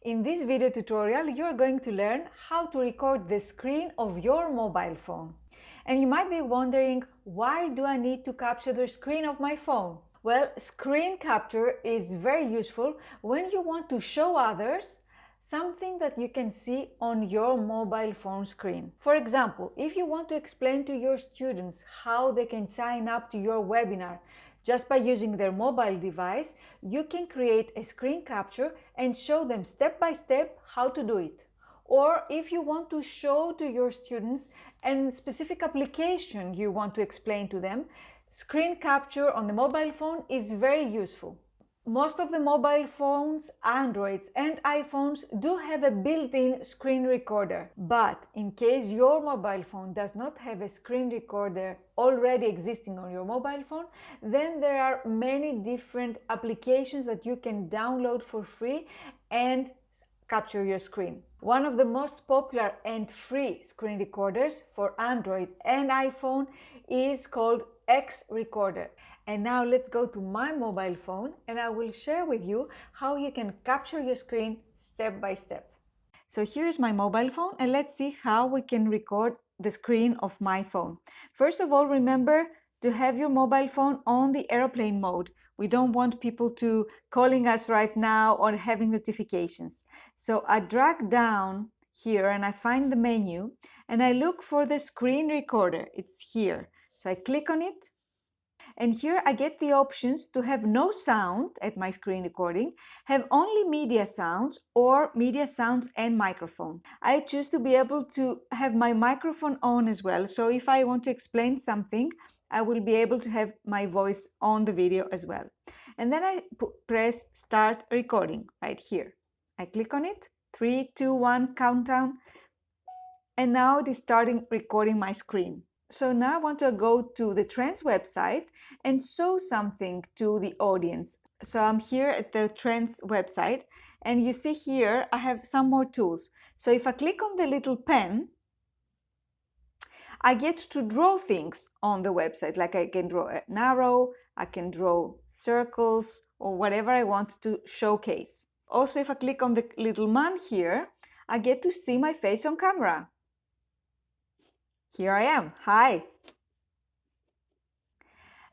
In this video tutorial, you're going to learn how to record the screen of your mobile phone. And you might be wondering, why do I need to capture the screen of my phone? Well, screen capture is very useful when you want to show others something that you can see on your mobile phone screen. For example, if you want to explain to your students how they can sign up to your webinar just by using their mobile device, you can create a screen capture and show them step by step how to do it. Or if you want to show to your students a specific application you want to explain to them, screen capture on the mobile phone is very useful. Most of the mobile phones, Androids and iPhones do have a built-in screen recorder. But in case your mobile phone does not have a screen recorder already existing on your mobile phone, then there are many different applications that you can download for free and capture your screen. One of the most popular and free screen recorders for Android and iPhone is called X Recorder. And now let's go to my mobile phone and I will share with you how you can capture your screen step by step. So here's my mobile phone and let's see how we can record the screen of my phone. First of all, remember to have your mobile phone on the airplane mode. We don't want people to calling us right now or having notifications. So I drag down here and I find the menu and I look for the screen recorder. It's here. So I click on it. And here I get the options to have no sound at my screen recording, have only media sounds or media sounds and microphone. I choose to be able to have my microphone on as well. So if I want to explain something, I will be able to have my voice on the video as well. And then I press start recording right here. I click on it, 3, 2, 1, countdown. And now it is starting recording my screen. So now I want to go to the Trends website and show something to the audience. So I'm here at the Trends website and you see here I have some more tools. So if I click on the little pen, I get to draw things on the website, like I can draw an arrow, I can draw circles or whatever I want to showcase. Also, if I click on the little man here, I get to see my face on camera. Here I am. Hi.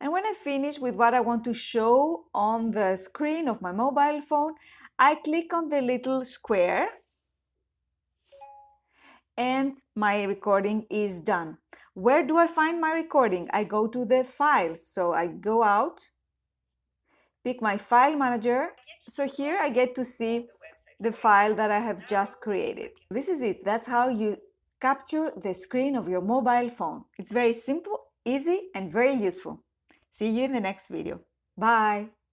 And when I finish with what I want to show on the screen of my mobile phone, I click on the little square and my recording is done. Where do I find my recording? I go to the files. So I go out, pick my file manager. So here I get to see the file that I have just created. This is it. That's how you capture the screen of your mobile phone. It's very simple, easy, and very useful. See you in the next video. Bye!